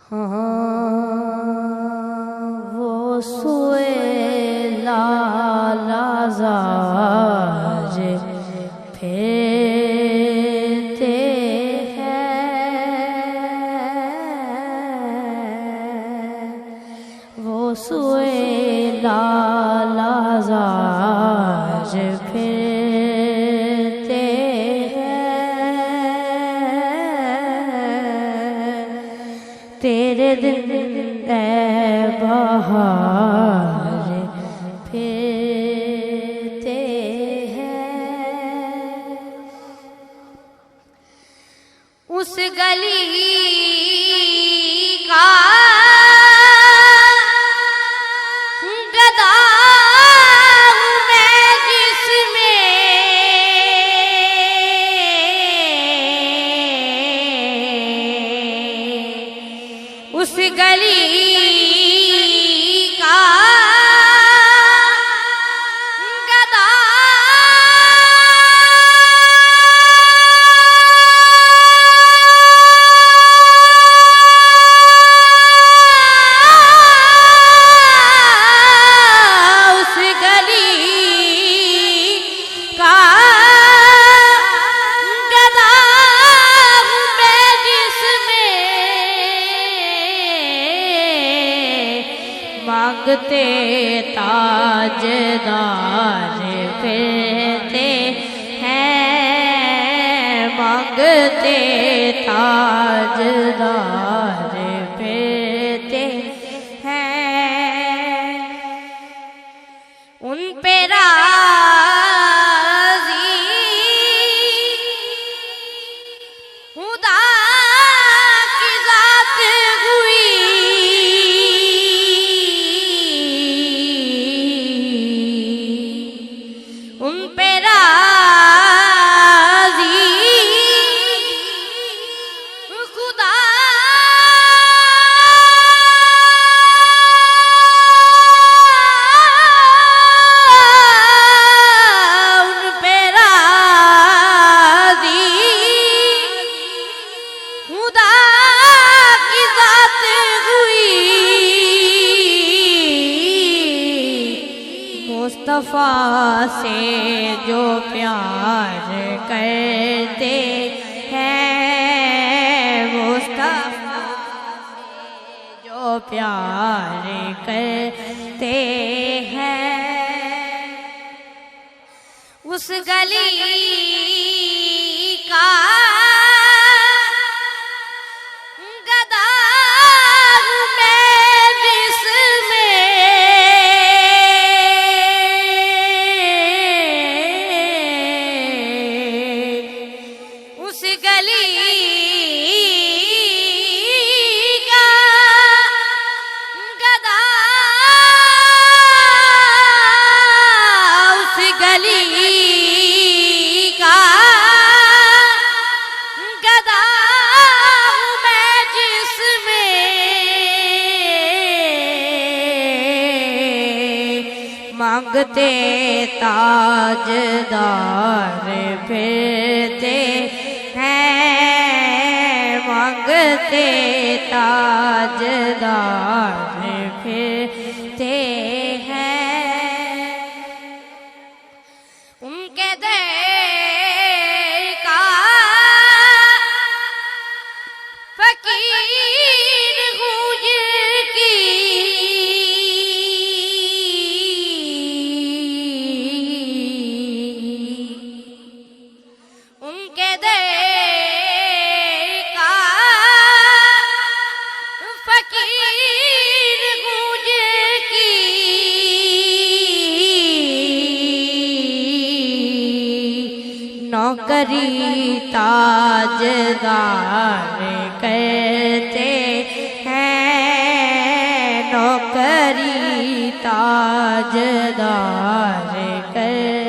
हाँ वो सोए लालाज़ार फेरते हैं, वो सोए लालाज़ार फेरते हैं, तेरे दिन ए बहार फेरते हैं। उस गली का गदा हूँ मैं जिसमें उस गली का गदा उस गली का गदा हूँ मैं जिसमें मांगते ताजदार फिरते हैं, मांगते ताजदार फिरते हैं, उन पे राज़ी खुदा की ज़ात हुई, उन पे राज़ी खुदा उन पे राज़ी खुदा की ज़ात हुई, मुस्तफ़ा से जो प्यार करते हैं, मुस्तफ़ा से जो प्यार करते हैं, उस गली का गदा हूँ मैं जिसमें उस गली का गदा उस गली का गदा हूँ मैं जिसमें मांगते ताजदार फिरते हैं, मांगते ताजदार फिरते हैं, उनके दर का फकीर हूँ जिनकी उनके दर का फकीर हूँ जिनकी नौकरी ताजदार करते हैं, नौकरी ताजदार कर